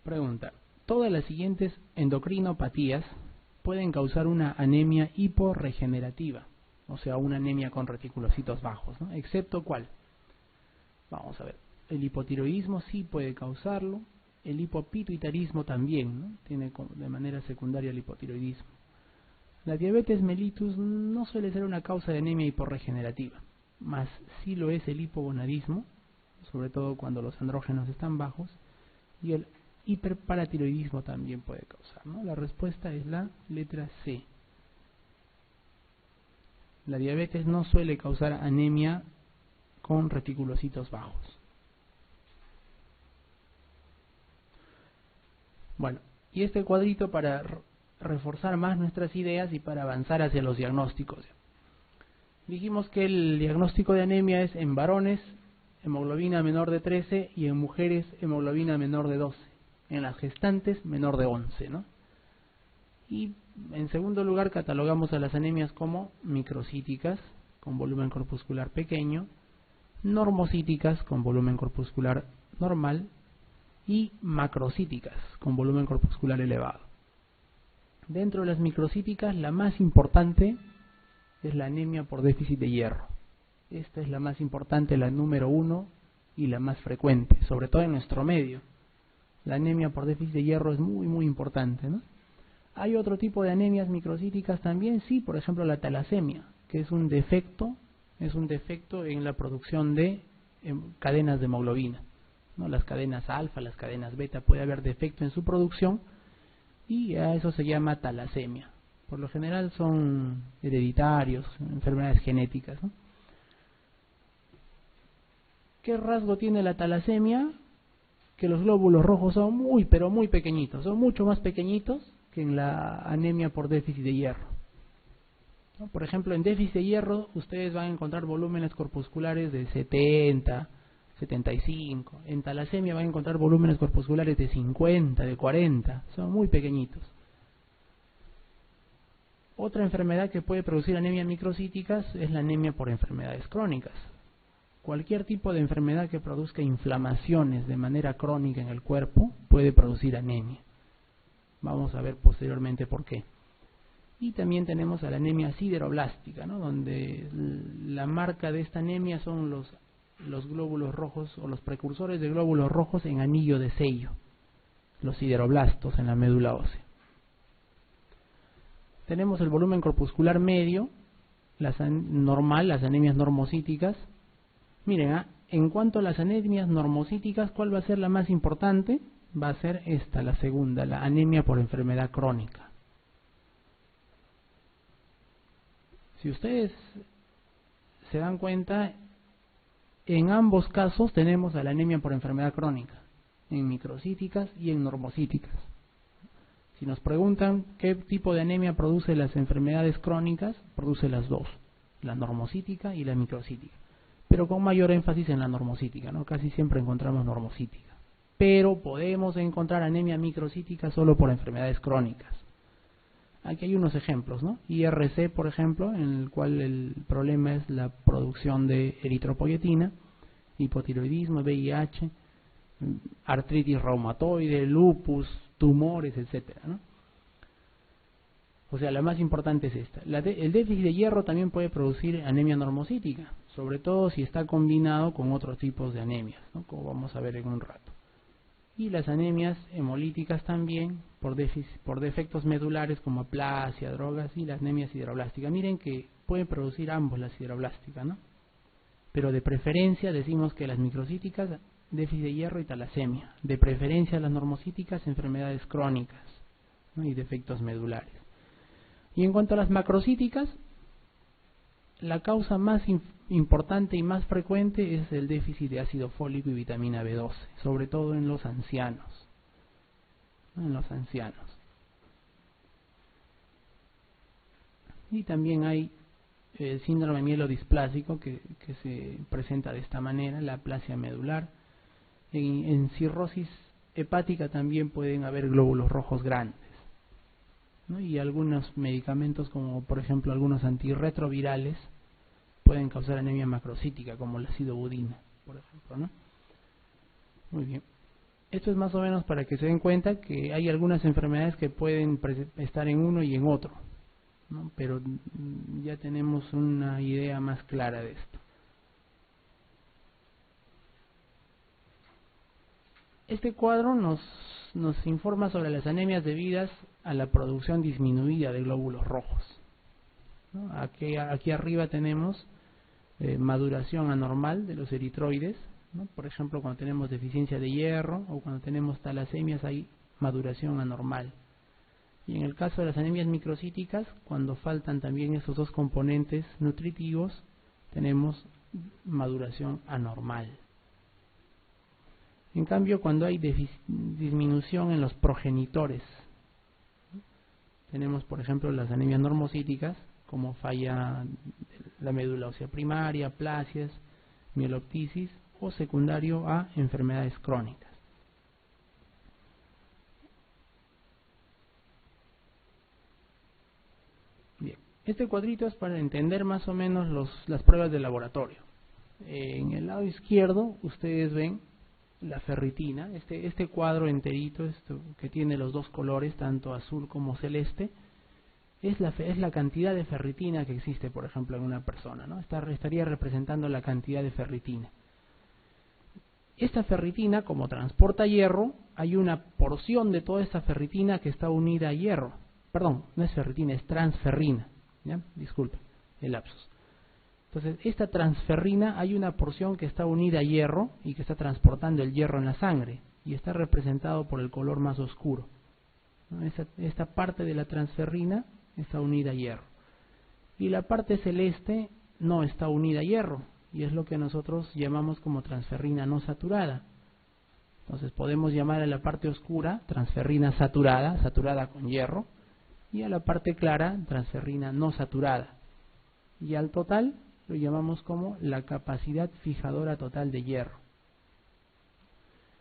Pregunta: ¿todas las siguientes endocrinopatías pueden causar una anemia hiporregenerativa? O sea, una anemia con reticulocitos bajos, ¿no? ¿Excepto cuál? Vamos a ver. El hipotiroidismo sí puede causarlo. El hipopituitarismo también, ¿no? Tiene de manera secundaria el hipotiroidismo. La diabetes mellitus no suele ser una causa de anemia hiporregenerativa, mas sí lo es el hipogonadismo, sobre todo cuando los andrógenos están bajos, y el hiperparatiroidismo también puede causar, ¿no? La respuesta es la letra C. La diabetes no suele causar anemia con reticulocitos bajos. Bueno, y este cuadrito para reforzar más nuestras ideas y para avanzar hacia los diagnósticos. Dijimos que el diagnóstico de anemia es en varones hemoglobina menor de 13 y en mujeres hemoglobina menor de 12. En las gestantes menor de 11, ¿no? Y en segundo lugar catalogamos a las anemias como microcíticas con volumen corpuscular pequeño, normocíticas con volumen corpuscular normal y macrocíticas con volumen corpuscular elevado. Dentro de las microcíticas, la más importante es la anemia por déficit de hierro. Esta es la más importante, la número 1 y la más frecuente, sobre todo en nuestro medio. La anemia por déficit de hierro es muy importante, ¿no? Hay otro tipo de anemias microcíticas también, sí, por ejemplo la talasemia, que es un defecto en la producción de cadenas de hemoglobina, ¿no? Las cadenas alfa, las cadenas beta, puede haber defecto en su producción y a eso se llama talasemia. Por lo general son hereditarios, enfermedades genéticas, ¿no? ¿Qué rasgo tiene la talasemia? Que los glóbulos rojos son pero muy pequeñitos, son mucho más pequeñitos que en la anemia por déficit de hierro, ¿no? Por ejemplo, en déficit de hierro ustedes van a encontrar volúmenes corpusculares de 70, 75. En talasemia van a encontrar volúmenes corpusculares de 50, de 40, son muy pequeñitos. Otra enfermedad que puede producir anemia microcíticas es la anemia por enfermedades crónicas. Cualquier tipo de enfermedad que produzca inflamaciones de manera crónica en el cuerpo puede producir anemia. Vamos a ver posteriormente por qué. Y también tenemos a la anemia sideroblástica, ¿no? Donde la marca de esta anemia son los glóbulos rojos o los precursores de glóbulos rojos en anillo de sello, los sideroblastos en la médula ósea. Tenemos el volumen corpuscular medio, las anemias normocíticas. Miren, en cuanto a las anemias normocíticas, ¿cuál va a ser la más importante? Va a ser esta, la segunda, la anemia por enfermedad crónica. Si ustedes se dan cuenta, en ambos casos tenemos a la anemia por enfermedad crónica, en microcíticas y en normocíticas. Si nos preguntan qué tipo de anemia produce las enfermedades crónicas, produce las dos, la normocítica y la microcítica, pero con mayor énfasis en la normocítica, ¿no? Casi siempre encontramos normocítica, pero podemos encontrar anemia microcítica solo por enfermedades crónicas. Aquí hay unos ejemplos, ¿no? IRC, por ejemplo, en el cual el problema es la producción de eritropoyetina, hipotiroidismo, VIH, artritis reumatoide, lupus, tumores, etcétera, ¿no? O sea, la más importante es esta. El déficit de hierro también puede producir anemia normocítica, sobre todo si está combinado con otros tipos de anemias, ¿no? Como vamos a ver en un rato. Y las anemias hemolíticas también, por defectos medulares como aplasia, drogas, y la anemia sideroblástica. Miren que pueden producir ambos la sideroblástica, ¿no? Pero de preferencia decimos que las microcíticas, déficit de hierro y talasemia. De preferencia las normocíticas, enfermedades crónicas, ¿no? Y defectos medulares. Y en cuanto a las macrocíticas, la causa más importante y más frecuente es el déficit de ácido fólico y vitamina B12, sobre todo en los ancianos, ¿no? En los ancianos. Y también hay el síndrome mielodisplásico que se presenta de esta manera, la aplasia medular. En cirrosis hepática también pueden haber glóbulos rojos grandes, ¿no? Y algunos medicamentos, como por ejemplo algunos antirretrovirales, pueden causar anemia macrocítica, como la acidobudina, por ejemplo, ¿no? Muy bien. Esto es más o menos para que se den cuenta que hay algunas enfermedades que pueden estar en uno y en otro, ¿no? Pero ya tenemos una idea más clara de esto. Este cuadro nos informa sobre las anemias debidas a la producción disminuida de glóbulos rojos, ¿no? Aquí arriba tenemos maduración anormal de los eritroides, ¿no? Por ejemplo, cuando tenemos deficiencia de hierro o cuando tenemos talasemias hay maduración anormal. Y en el caso de las anemias microcíticas, cuando faltan también esos dos componentes nutritivos, tenemos maduración anormal. En cambio, cuando hay disminución en los progenitores, tenemos por ejemplo las anemias normocíticas, como falla la médula ósea primaria, aplasias, mieloptisis o secundario a enfermedades crónicas. Bien, este cuadrito es para entender más o menos las pruebas de laboratorio. En el lado izquierdo ustedes ven la ferritina, este cuadro enterito, que tiene los dos colores, tanto azul como celeste, es la cantidad de ferritina que existe, por ejemplo, en una persona, ¿no? Estaría representando la cantidad de ferritina. Esta ferritina, como transporta hierro, hay una porción de toda esta ferritina que está unida a hierro. Perdón, no es ferritina, es transferrina, ¿ya? Disculpe, el lapsus. Entonces, esta transferrina, hay una porción que está unida a hierro y que está transportando el hierro en la sangre, y está representado por el color más oscuro, ¿no? Esta parte de la transferrina está unida a hierro. Y la parte celeste no está unida a hierro, y es lo que nosotros llamamos como transferrina no saturada. Entonces podemos llamar a la parte oscura transferrina saturada, saturada con hierro, y a la parte clara transferrina no saturada. Y al total lo llamamos como la capacidad fijadora total de hierro.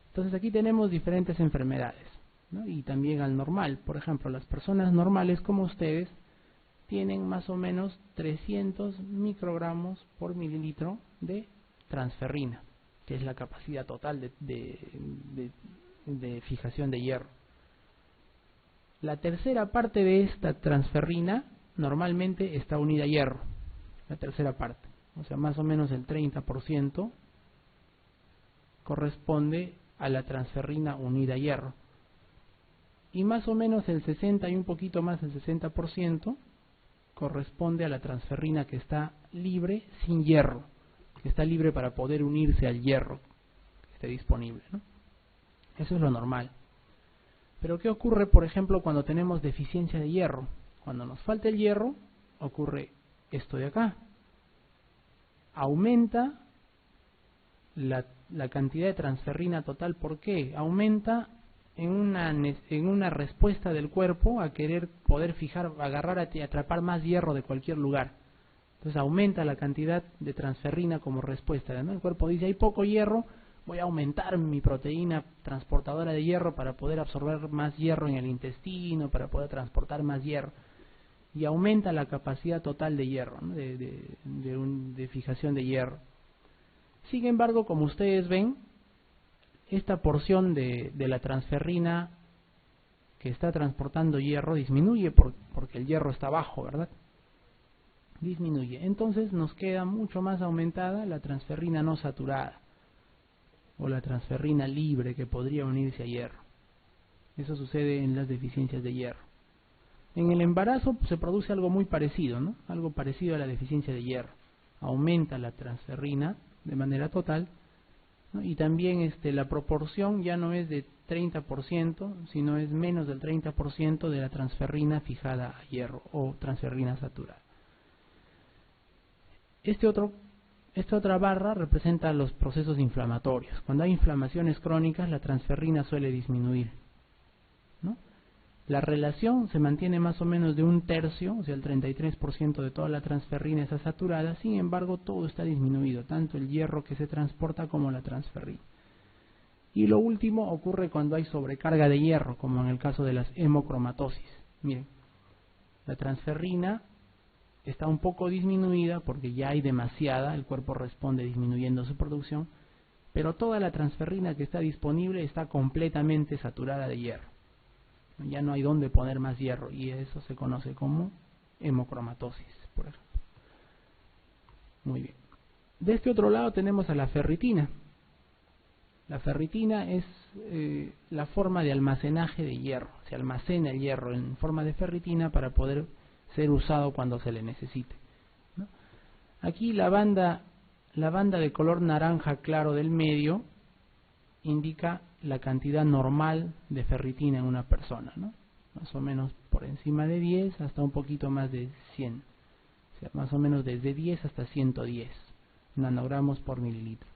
Entonces aquí tenemos diferentes enfermedades, ¿no? Y también al normal. Por ejemplo, las personas normales como ustedes tienen más o menos 300 microgramos por mililitro de transferrina, que es la capacidad total de fijación de hierro. La tercera parte de esta transferrina normalmente está unida a hierro, la tercera parte, o sea, más o menos el 30% corresponde a la transferrina unida a hierro, y más o menos el 60 y un poquito más del 60% corresponde a la transferrina que está libre sin hierro, que está libre para poder unirse al hierro que esté disponible, ¿no? Eso es lo normal. Pero ¿qué ocurre, por ejemplo, cuando tenemos deficiencia de hierro? Cuando nos falta el hierro, ocurre esto de acá. Aumenta la cantidad de transferrina total. ¿Por qué? Aumenta en una respuesta del cuerpo a querer poder fijar, agarrar y atrapar más hierro de cualquier lugar. Entonces aumenta la cantidad de transferrina como respuesta, ¿no? El cuerpo dice, hay poco hierro, voy a aumentar mi proteína transportadora de hierro para poder absorber más hierro en el intestino, para poder transportar más hierro. Y aumenta la capacidad total de hierro, ¿no? de fijación de hierro. Sin embargo, como ustedes ven, esta porción de la transferrina que está transportando hierro disminuye porque el hierro está bajo, ¿verdad? Disminuye. Entonces nos queda mucho más aumentada la transferrina no saturada o la transferrina libre que podría unirse a hierro. Eso sucede en las deficiencias de hierro. En el embarazo se produce algo muy parecido, ¿no? Algo parecido a la deficiencia de hierro. Aumenta la transferrina de manera total, ¿no? Y también la proporción ya no es de 30%, sino es menos del 30% de la transferrina fijada a hierro o transferrina saturada. Esta otra barra representa los procesos inflamatorios. Cuando hay inflamaciones crónicas, la transferrina suele disminuir, ¿no? La relación se mantiene más o menos de un tercio, o sea, el 33% de toda la transferrina está saturada. Sin embargo, todo está disminuido, tanto el hierro que se transporta como la transferrina. Y lo último ocurre cuando hay sobrecarga de hierro, como en el caso de las hemocromatosis. Miren, la transferrina está un poco disminuida porque ya hay demasiada, el cuerpo responde disminuyendo su producción, pero toda la transferrina que está disponible está completamente saturada de hierro. Ya no hay dónde poner más hierro y eso se conoce como hemocromatosis, por ejemplo. Muy bien. De este otro lado tenemos a la ferritina. La ferritina es la forma de almacenaje de hierro. Se almacena el hierro en forma de ferritina para poder ser usado cuando se le necesite, ¿no? Aquí la banda de color naranja claro del medio indica la cantidad normal de ferritina en una persona, ¿no? Más o menos por encima de 10 hasta un poquito más de 100. O sea, más o menos desde 10 hasta 110 nanogramos por mililitro.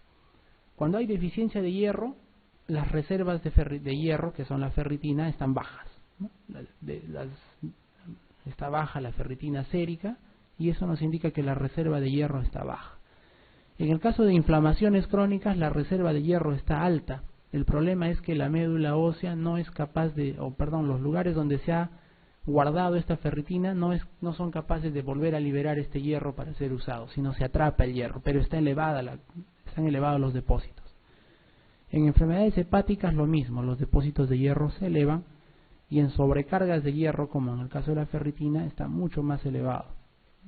Cuando hay deficiencia de hierro, las reservas de hierro, que son la ferritina, están bajas, ¿no? Está baja la ferritina sérica y eso nos indica que la reserva de hierro está baja. En el caso de inflamaciones crónicas, la reserva de hierro está alta. El problema es que la médula ósea no es capaz de, los lugares donde se ha guardado esta ferritina no son capaces de volver a liberar este hierro para ser usado, sino se atrapa el hierro, pero están elevados los depósitos. En enfermedades hepáticas lo mismo, los depósitos de hierro se elevan y en sobrecargas de hierro, como en el caso de la ferritina, está mucho más elevado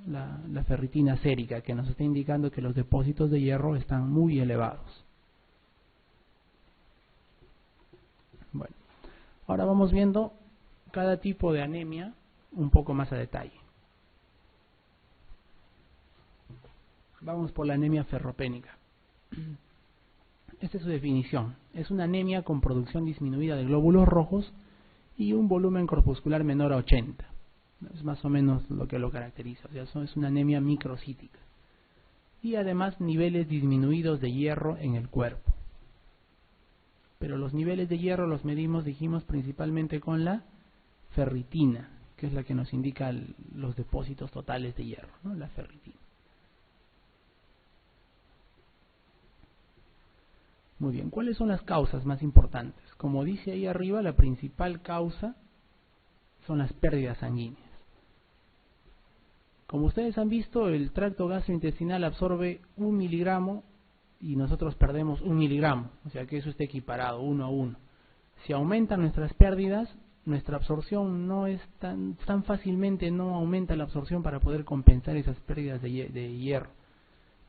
la ferritina sérica, que nos está indicando que los depósitos de hierro están muy elevados. Bueno, ahora vamos viendo cada tipo de anemia un poco más a detalle. Vamos por la anemia ferropénica. Esta es su definición. Es una anemia con producción disminuida de glóbulos rojos y un volumen corpuscular menor a 80. Es más o menos lo que lo caracteriza. O sea, eso es una anemia microcítica. Y además niveles disminuidos de hierro en el cuerpo. Pero los niveles de hierro los medimos, dijimos, principalmente con la ferritina, que es la que nos indica los depósitos totales de hierro, ¿no? La ferritina. Muy bien, ¿cuáles son las causas más importantes? Como dice ahí arriba, la principal causa son las pérdidas sanguíneas. Como ustedes han visto, el tracto gastrointestinal absorbe 1 miligramo y nosotros perdemos 1 miligramo, o sea que eso está equiparado 1 a 1. Si aumentan nuestras pérdidas, nuestra absorción no es tan fácilmente, no aumenta la absorción para poder compensar esas pérdidas de hierro.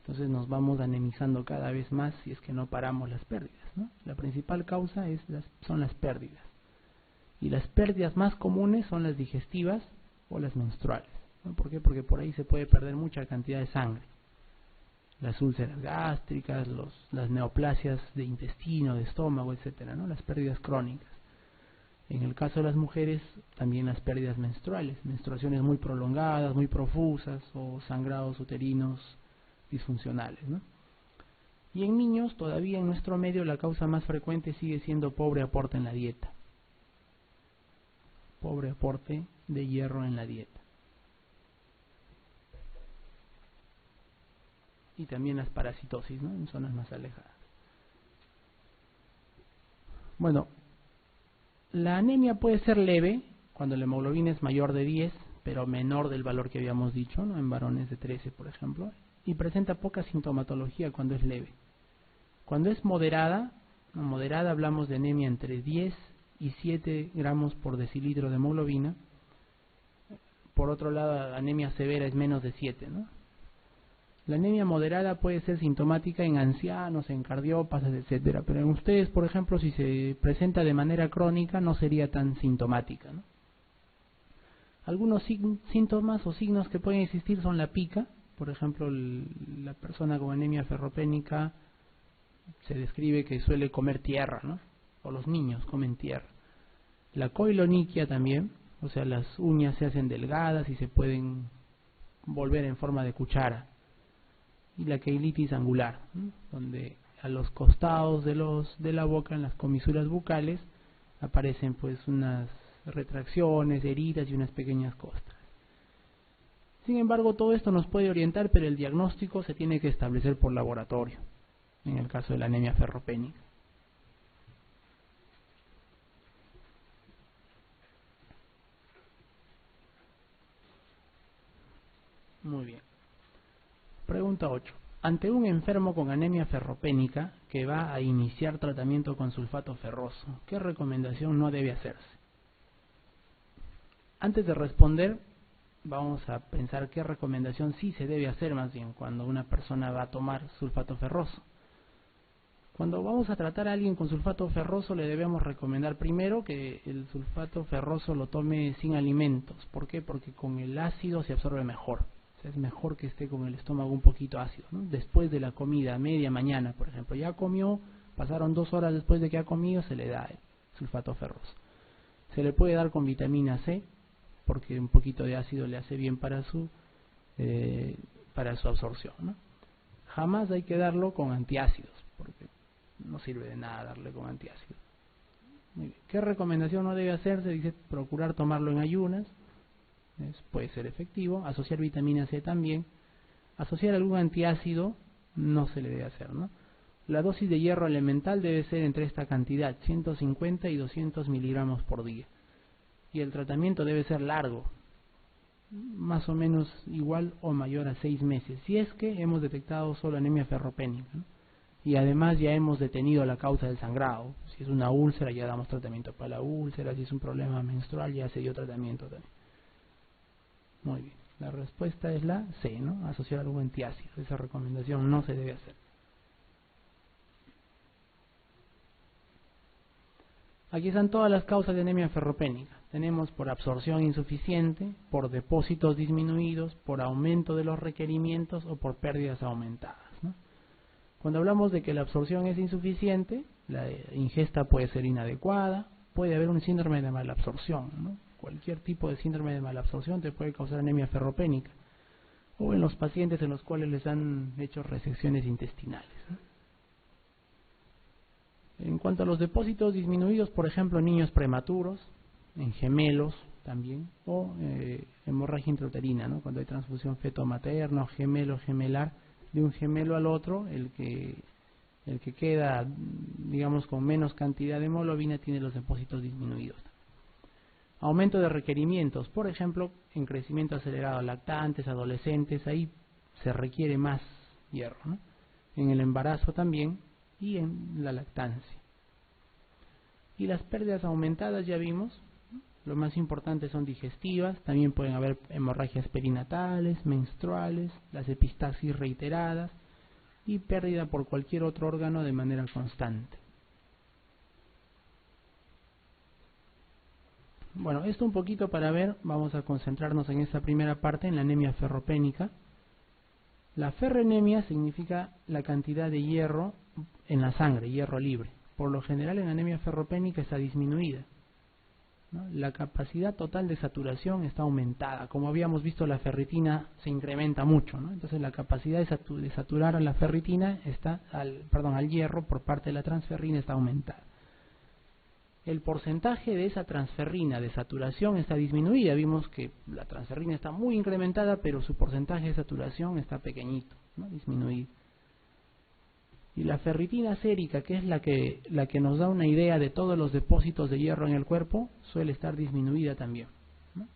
Entonces nos vamos anemizando cada vez más si es que no paramos las pérdidas, ¿no? La principal causa son las pérdidas. Y las pérdidas más comunes son las digestivas o las menstruales, ¿no? ¿Por qué? Porque por ahí se puede perder mucha cantidad de sangre. Las úlceras gástricas, las neoplasias de intestino, de estómago, etcétera, ¿no? Las pérdidas crónicas. En el caso de las mujeres, también las pérdidas menstruales, menstruaciones muy prolongadas, muy profusas o sangrados uterinos disfuncionales, ¿no? Y en niños, todavía en nuestro medio, la causa más frecuente sigue siendo pobre aporte en la dieta. Pobre aporte de hierro en la dieta. Y también las parasitosis, ¿no? En zonas más alejadas. Bueno, la anemia puede ser leve cuando la hemoglobina es mayor de 10, pero menor del valor que habíamos dicho, ¿no? En varones de 13, por ejemplo, y presenta poca sintomatología cuando es leve. Cuando es moderada hablamos de anemia entre 10 y 7 gramos por decilitro de hemoglobina. Por otro lado, la anemia severa es menos de 7, ¿no? La anemia moderada puede ser sintomática en ancianos, en cardiópatas, etcétera, pero en ustedes, por ejemplo, si se presenta de manera crónica, no sería tan sintomática, ¿no? Algunos síntomas o signos que pueden existir son la pica. Por ejemplo, la persona con anemia ferropénica se describe que suele comer tierra, ¿no? O los niños comen tierra. La coiloniquia también, o sea, las uñas se hacen delgadas y se pueden volver en forma de cuchara. Y la queilitis angular, ¿no? Donde a los costados de la boca, en las comisuras bucales, aparecen pues unas retracciones, heridas y unas pequeñas costras. Sin embargo, todo esto nos puede orientar, pero el diagnóstico se tiene que establecer por laboratorio, en el caso de la anemia ferropénica. Muy bien. Pregunta 8. Ante un enfermo con anemia ferropénica que va a iniciar tratamiento con sulfato ferroso, ¿qué recomendación no debe hacerse? Antes de responder, vamos a pensar qué recomendación sí se debe hacer más bien cuando una persona va a tomar sulfato ferroso. Cuando vamos a tratar a alguien con sulfato ferroso le debemos recomendar primero que el sulfato ferroso lo tome sin alimentos. ¿Por qué? Porque con el ácido se absorbe mejor. O sea, es mejor que esté con el estómago un poquito ácido, ¿no? Después de la comida, a media mañana, por ejemplo, ya comió, pasaron 2 horas después de que ha comido, se le da el sulfato ferroso. Se le puede dar con vitamina C, porque un poquito de ácido le hace bien para su absorción, ¿no? Jamás hay que darlo con antiácidos, porque no sirve de nada darle con antiácidos. Muy bien. ¿Qué recomendación no debe hacerse? Dice procurar tomarlo en ayunas, puede ser efectivo. Asociar vitamina C también. Asociar algún antiácido no se le debe hacer, ¿no? La dosis de hierro elemental debe ser entre esta cantidad, 150 y 200 miligramos por día. Y el tratamiento debe ser largo, más o menos igual o mayor a 6 meses, si es que hemos detectado solo anemia ferropénica, ¿no? Y además ya hemos detenido la causa del sangrado. Si es una úlcera, ya damos tratamiento para la úlcera. Si es un problema menstrual, ya se dio tratamiento también. Muy bien, la respuesta es la C, ¿no? Asociar algún antiácido. Esa recomendación no se debe hacer. Aquí están todas las causas de anemia ferropénica. Tenemos por absorción insuficiente, por depósitos disminuidos, por aumento de los requerimientos o por pérdidas aumentadas, ¿no? Cuando hablamos de que la absorción es insuficiente, la ingesta puede ser inadecuada, puede haber un síndrome de malabsorción, ¿no? Cualquier tipo de síndrome de malabsorción te puede causar anemia ferropénica, o en los pacientes en los cuales les han hecho resecciones intestinales, ¿no? En cuanto a los depósitos disminuidos, por ejemplo, en niños prematuros, en gemelos también, o hemorragia intrauterina, ¿no? Cuando hay transfusión feto-materna o gemelo gemelar, de un gemelo al otro, el que queda, digamos, con menos cantidad de hemoglobina tiene los depósitos disminuidos. Aumento de requerimientos, por ejemplo, en crecimiento acelerado, lactantes, adolescentes, ahí se requiere más hierro, ¿no? En el embarazo también y en la lactancia. Y las pérdidas aumentadas ya vimos, ¿no? Lo más importante son digestivas, también pueden haber hemorragias perinatales, menstruales, las epistaxis reiteradas y pérdida por cualquier otro órgano de manera constante. Bueno, esto un poquito para ver, vamos a concentrarnos en esta primera parte, en la anemia ferropénica. La ferronemia significa la cantidad de hierro en la sangre, hierro libre. Por lo general en anemia ferropénica está disminuida, ¿no? La capacidad total de saturación está aumentada. Como habíamos visto, la ferritina se incrementa mucho, ¿no? Entonces la capacidad de saturar a la ferritina al hierro por parte de la transferrina está aumentada. El porcentaje de esa transferrina de saturación está disminuida. Vimos que la transferrina está muy incrementada, pero su porcentaje de saturación está pequeñito, ¿no? Disminuido. Y la ferritina sérica, que es la que nos da una idea de todos los depósitos de hierro en el cuerpo, suele estar disminuida también, ¿no?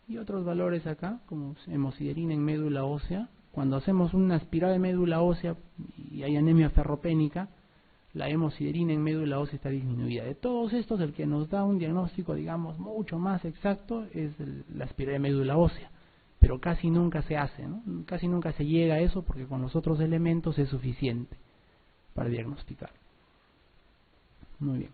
Y otros valores acá, como hemosiderina en médula ósea. Cuando hacemos una aspirada de médula ósea y hay anemia ferropénica, la hemosiderina en médula ósea está disminuida. De todos estos, el que nos da un diagnóstico, digamos, mucho más exacto es la aspirada de médula ósea, pero casi nunca se hace, ¿no? Casi nunca se llega a eso porque con los otros elementos es suficiente para diagnosticar. Muy bien.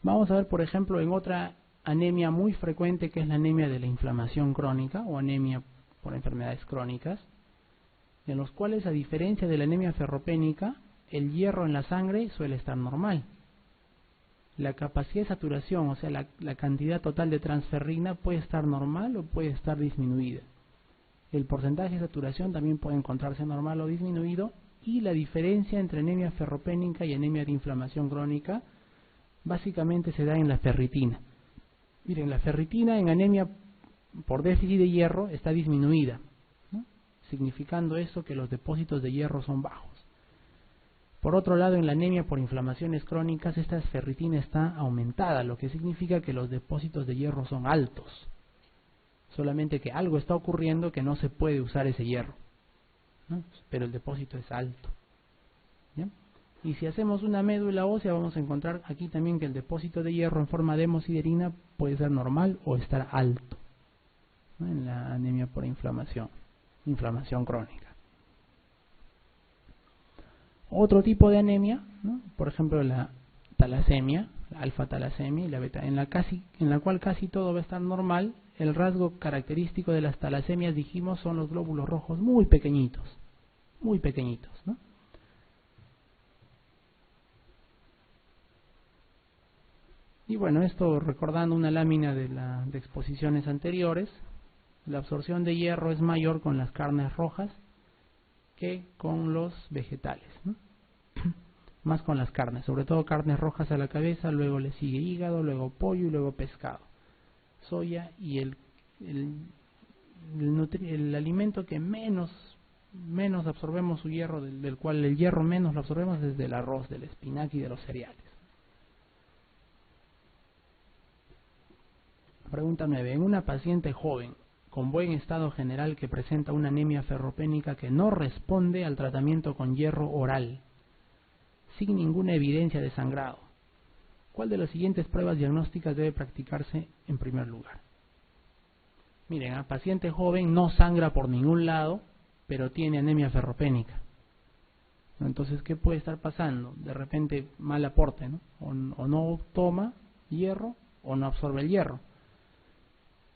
Vamos a ver, por ejemplo, en otra anemia muy frecuente, que es la anemia de la inflamación crónica o anemia por enfermedades crónicas, en los cuales, a diferencia de la anemia ferropénica, el hierro en la sangre suele estar normal. La capacidad de saturación, o sea, la cantidad total de transferrina puede estar normal o puede estar disminuida. El porcentaje de saturación también puede encontrarse normal o disminuido, y la diferencia entre anemia ferropénica y anemia de inflamación crónica básicamente se da en la ferritina. Miren, la ferritina en anemia por déficit de hierro está disminuida, ¿no? Significando eso que los depósitos de hierro son bajos. Por otro lado, en la anemia por inflamaciones crónicas, esta ferritina está aumentada, lo que significa que los depósitos de hierro son altos. Solamente que algo está ocurriendo que no se puede usar ese hierro. ¿no? Pero el depósito es alto. ¿Ya? Y si hacemos una médula ósea, vamos a encontrar aquí también que el depósito de hierro en forma de hemosiderina puede ser normal o estar alto, ¿no? En la anemia por inflamación crónica. Otro tipo de anemia, ¿no? Por ejemplo la talasemia, la alfa-talasemia y la beta, en la cual casi todo va a estar normal. El rasgo característico de las talasemias, dijimos, son los glóbulos rojos muy pequeñitos, ¿no? Y bueno, esto recordando una lámina de exposiciones anteriores, la absorción de hierro es mayor con las carnes rojas que con los vegetales, ¿no? Más con las carnes, sobre todo carnes rojas a la cabeza, luego le sigue hígado, luego pollo y luego pescado, soya, y el alimento que menos absorbemos su hierro, del cual el hierro menos lo absorbemos, es del arroz, del espinaca y de los cereales. Pregunta 9. En una paciente joven con buen estado general que presenta una anemia ferropénica que no responde al tratamiento con hierro oral, sin ninguna evidencia de sangrado, ¿cuál de las siguientes pruebas diagnósticas debe practicarse en primer lugar? Miren, a paciente joven no sangra por ningún lado, pero tiene anemia ferropénica. Entonces, ¿qué puede estar pasando? De repente, mal aporte, ¿no? O no toma hierro o no absorbe el hierro.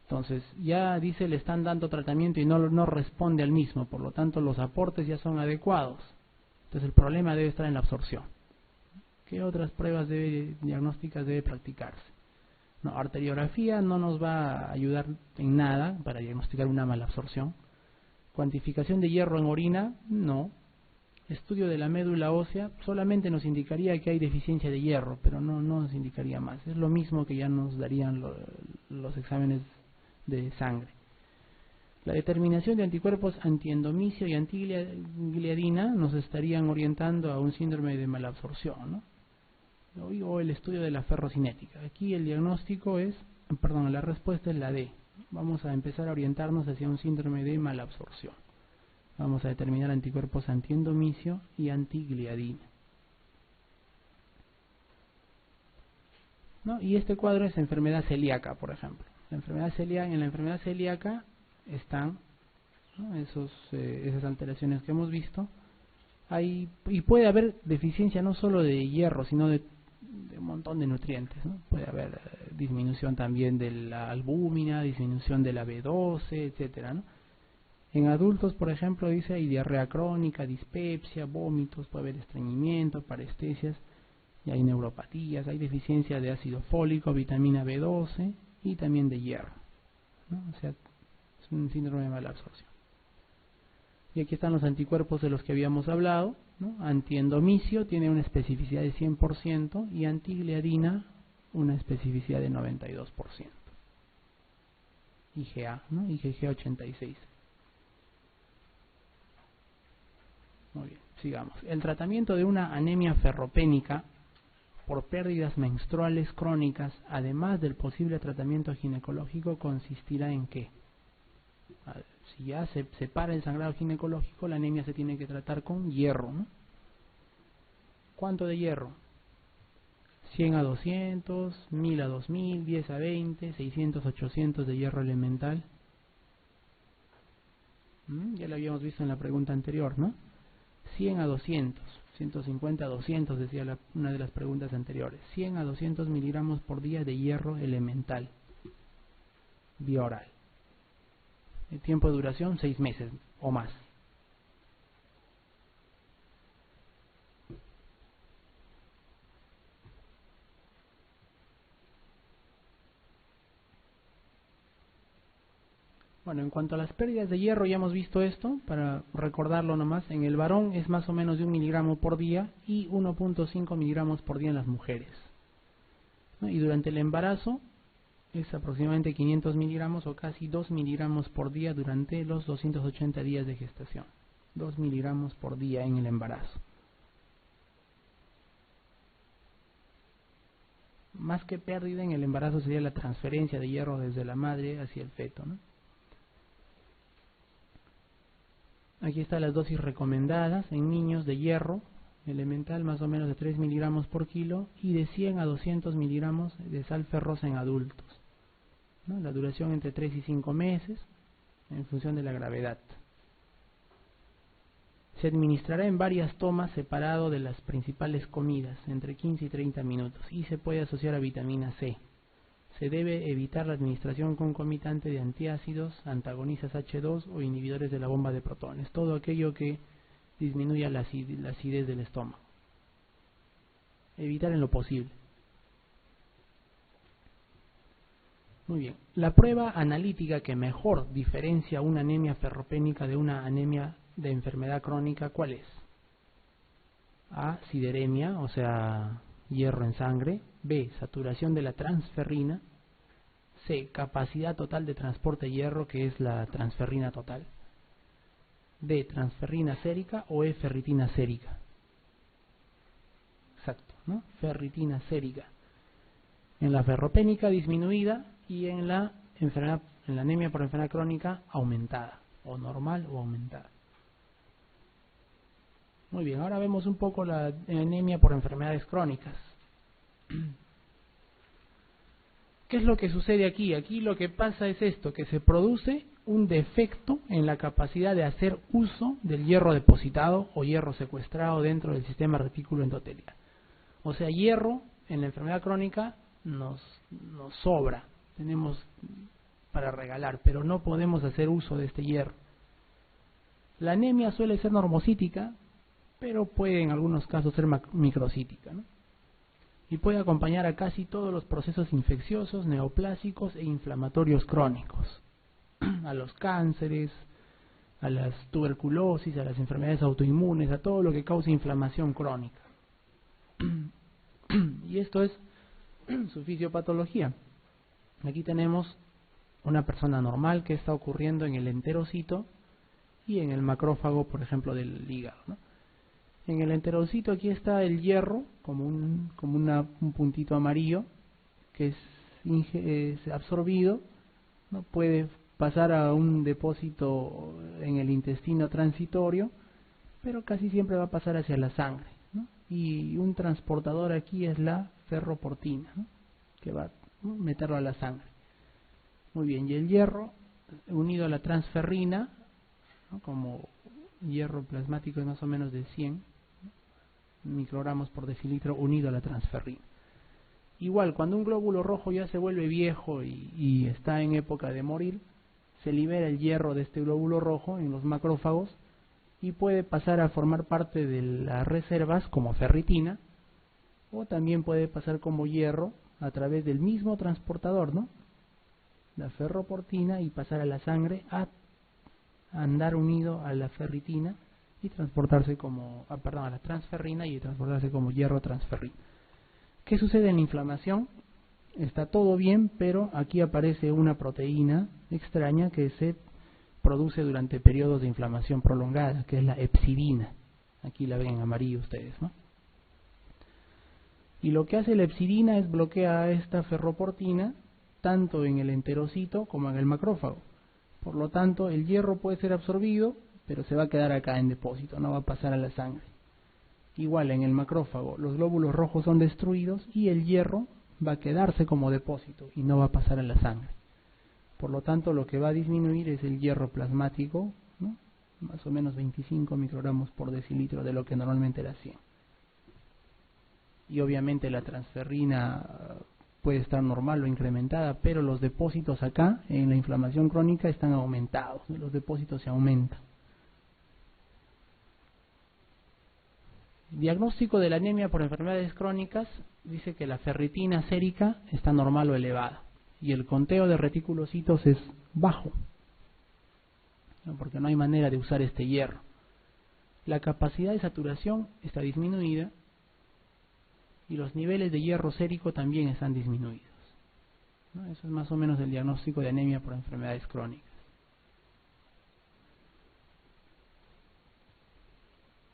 Entonces, ya dice, le están dando tratamiento y no responde al mismo, por lo tanto los aportes ya son adecuados. Entonces el problema debe estar en la absorción. ¿Qué otras pruebas diagnósticas debe practicarse? No, arteriografía no nos va a ayudar en nada para diagnosticar una mala absorción. Cuantificación de hierro en orina, no. Estudio de la médula ósea solamente nos indicaría que hay deficiencia de hierro, pero no nos indicaría más. Es lo mismo que ya nos darían los exámenes de sangre. La determinación de anticuerpos antiendomicio y antigliadina nos estarían orientando a un síndrome de malabsorción, ¿no? O el estudio de la ferrocinética. Aquí el diagnóstico es, la respuesta es la D. Vamos a empezar a orientarnos hacia un síndrome de malabsorción. Vamos a determinar anticuerpos antiendomicio y antigliadina, ¿no? Y este cuadro es enfermedad celíaca, por ejemplo. En la enfermedad celíaca están, ¿no?, esas alteraciones que hemos visto. Y puede haber deficiencia no solo de hierro, sino de un montón de nutrientes, ¿no? Puede haber disminución también de la albúmina, disminución de la B12, etcétera, ¿no? En adultos, por ejemplo, dice, hay diarrea crónica, dispepsia, vómitos, puede haber estreñimiento, parestesias, y hay neuropatías, hay deficiencia de ácido fólico, vitamina B12 y también de hierro, ¿no? O sea, es un síndrome de mala absorción. Y aquí están los anticuerpos de los que habíamos hablado, ¿no? Antiendomicio tiene una especificidad de 100% y antigliadina una especificidad de 92%. IgA, ¿no? IgG 86. Muy bien, sigamos. El tratamiento de una anemia ferropénica por pérdidas menstruales crónicas, además del posible tratamiento ginecológico, consistirá en qué? Si ya se separa el sangrado ginecológico, la anemia se tiene que tratar con hierro, ¿no? ¿Cuánto de hierro? 100 a 200, 1000 a 2000, 10 a 20, 600 a 800 de hierro elemental. Ya lo habíamos visto en la pregunta anterior, ¿no? 100 a 200, 150 a 200, decía una de las preguntas anteriores. 100 a 200 miligramos por día de hierro elemental, vía oral. El tiempo de duración, 6 meses o más. Bueno, en cuanto a las pérdidas de hierro, ya hemos visto esto, para recordarlo nomás. En el varón es más o menos de 1 miligramo por día y 1.5 miligramos por día en las mujeres, ¿no? Y durante el embarazo es aproximadamente 500 miligramos o casi 2 miligramos por día durante los 280 días de gestación. 2 miligramos por día en el embarazo. Más que pérdida en el embarazo sería la transferencia de hierro desde la madre hacia el feto, ¿no? Aquí están las dosis recomendadas en niños de hierro elemental, más o menos de 3 miligramos por kilo, y de 100 a 200 miligramos de sal ferrosa en adultos, ¿no? La duración entre 3 y 5 meses, en función de la gravedad. Se administrará en varias tomas separado de las principales comidas, entre 15 y 30 minutos, y se puede asociar a vitamina C. Se debe evitar la administración concomitante de antiácidos, antagonistas H2 o inhibidores de la bomba de protones, todo aquello que disminuya la acidez del estómago. Evitar en lo posible. Muy bien. La prueba analítica que mejor diferencia una anemia ferropénica de una anemia de enfermedad crónica, ¿cuál es? A, sideremia, o sea, hierro en sangre. B, saturación de la transferrina. C, capacidad total de transporte de hierro, que es la transferrina total. D, transferrina sérica, o E, ferritina sérica. Exacto, ¿no? Ferritina sérica. En la ferropénica disminuida y en la anemia por enfermedad crónica aumentada, o normal o aumentada. Muy bien, ahora vemos un poco la anemia por enfermedades crónicas. ¿Qué es lo que sucede aquí? Aquí lo que pasa es esto, que se produce un defecto en la capacidad de hacer uso del hierro depositado o hierro secuestrado dentro del sistema retículo endotelial. O sea, hierro en la enfermedad crónica nos sobra, tenemos para regalar, pero no podemos hacer uso de este hierro. La anemia suele ser normocítica, pero puede en algunos casos ser microcítica, ¿no? Y puede acompañar a casi todos los procesos infecciosos, neoplásicos e inflamatorios crónicos, a los cánceres, a las tuberculosis, a las enfermedades autoinmunes, a todo lo que causa inflamación crónica. Y esto es su fisiopatología. Aquí tenemos una persona normal que está ocurriendo en el enterocito y en el macrófago, por ejemplo, del hígado, ¿no? En el enterocito aquí está el hierro, como un puntito amarillo, que es absorbido, ¿no? Puede pasar a un depósito en el intestino transitorio, pero casi siempre va a pasar hacia la sangre, ¿no? Y un transportador aquí es la ferroportina, ¿no? Que va a meterlo a la sangre. Muy bien, y el hierro unido a la transferrina, ¿no? Como hierro plasmático es más o menos de 100 microgramos por decilitro unido a la transferrina. Igual, cuando un glóbulo rojo ya se vuelve viejo y está en época de morir, se libera el hierro de este glóbulo rojo en los macrófagos y puede pasar a formar parte de las reservas como ferritina, o también puede pasar como hierro a través del mismo transportador, ¿no? La ferroportina, y pasar a la sangre a andar unido a la ferritina y transportarse como, a la transferrina y transportarse como hierro transferrina. ¿Qué sucede en la inflamación? Está todo bien, pero aquí aparece una proteína extraña que se produce durante periodos de inflamación prolongada, que es la hepcidina. Aquí la ven en amarillo ustedes, ¿no? Y lo que hace la hepcidina es bloquear esta ferroportina tanto en el enterocito como en el macrófago. Por lo tanto, el hierro puede ser absorbido, pero se va a quedar acá en depósito, no va a pasar a la sangre. Igual en el macrófago, los glóbulos rojos son destruidos y el hierro va a quedarse como depósito y no va a pasar a la sangre. Por lo tanto, lo que va a disminuir es el hierro plasmático, ¿no? Más o menos 25 microgramos por decilitro de lo que normalmente era 100. Y obviamente la transferrina puede estar normal o incrementada, pero los depósitos acá en la inflamación crónica están aumentados, los depósitos se aumentan. Diagnóstico de la anemia por enfermedades crónicas: dice que la ferritina sérica está normal o elevada y el conteo de reticulocitos es bajo, ¿no? Porque no hay manera de usar este hierro. La capacidad de saturación está disminuida y los niveles de hierro sérico también están disminuidos, ¿no? Eso es más o menos el diagnóstico de anemia por enfermedades crónicas.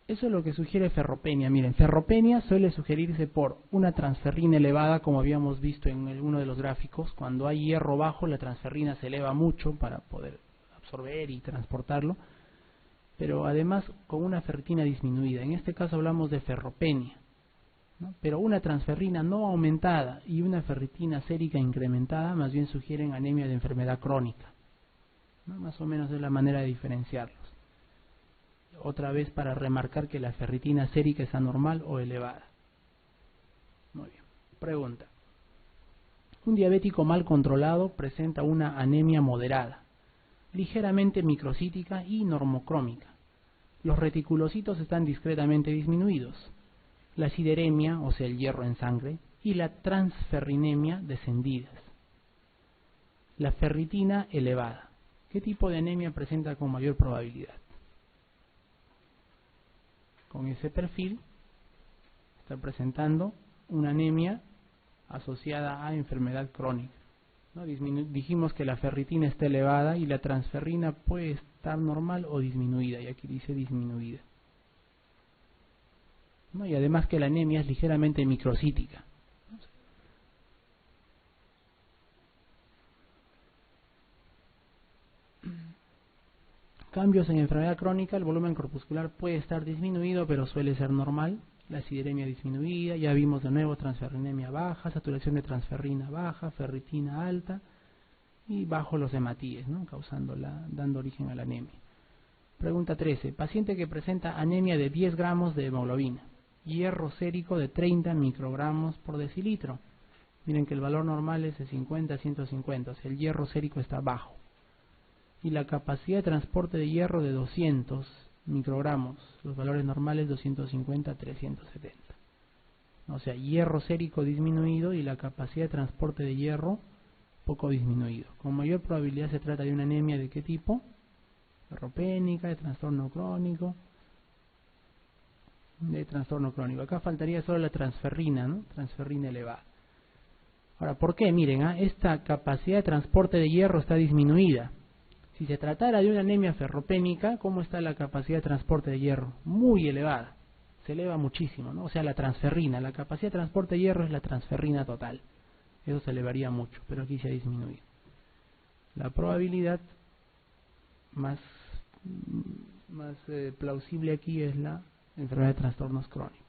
Eso es lo que sugiere ferropenia. Miren, ferropenia suele sugerirse por una transferrina elevada, como habíamos visto en uno de los gráficos. Cuando hay hierro bajo, la transferrina se eleva mucho para poder absorber y transportarlo. pero además con una ferritina disminuida. En este caso hablamos de ferropenia, ¿no? Pero una transferrina no aumentada y una ferritina sérica incrementada más bien sugieren anemia de enfermedad crónica, ¿no? Más o menos es la manera de diferenciarlos. Otra vez para remarcar que la ferritina sérica es anormal o elevada. Muy bien. Pregunta. Un diabético mal controlado presenta una anemia moderada, ligeramente microcítica y normocrómica. Los reticulocitos están discretamente disminuidos. La sideremia, o sea el hierro en sangre, y la transferrinemia descendidas. La ferritina elevada. ¿Qué tipo de anemia presenta con mayor probabilidad? Con ese perfil está presentando una anemia asociada a enfermedad crónica, ¿no? Dijimos que la ferritina está elevada y la transferrina puede estar normal o disminuida, y aquí dice disminuida, ¿no? Y además que la anemia es ligeramente microcítica. Cambios en enfermedad crónica, el volumen corpuscular puede estar disminuido, pero suele ser normal. La sideremia disminuida, ya vimos de nuevo transferrinemia baja, saturación de transferrina baja, ferritina alta y bajo los hematíes, ¿no? Dando origen a la anemia. Pregunta 13. Paciente que presenta anemia de 10 gramos de hemoglobina, hierro sérico de 30 microgramos por decilitro. Miren que el valor normal es de 50 a 150, o sea, el hierro sérico está bajo. Y la capacidad de transporte de hierro de 200 microgramos, los valores normales 250 a 370. O sea, hierro sérico disminuido y la capacidad de transporte de hierro poco disminuido. Con mayor probabilidad se trata de una anemia de qué tipo? Ferropénica, de trastorno crónico. Acá faltaría solo la transferrina, ¿no? Transferrina elevada. Ahora, ¿por qué? Miren, esta capacidad de transporte de hierro está disminuida. Si se tratara de una anemia ferropénica, ¿cómo está la capacidad de transporte de hierro? Muy elevada, se eleva muchísimo, ¿no? O sea, la transferrina, la capacidad de transporte de hierro es la transferrina total. Eso se elevaría mucho, pero aquí se ha disminuido. La probabilidad más plausible aquí es la enfermedad de trastornos crónicos.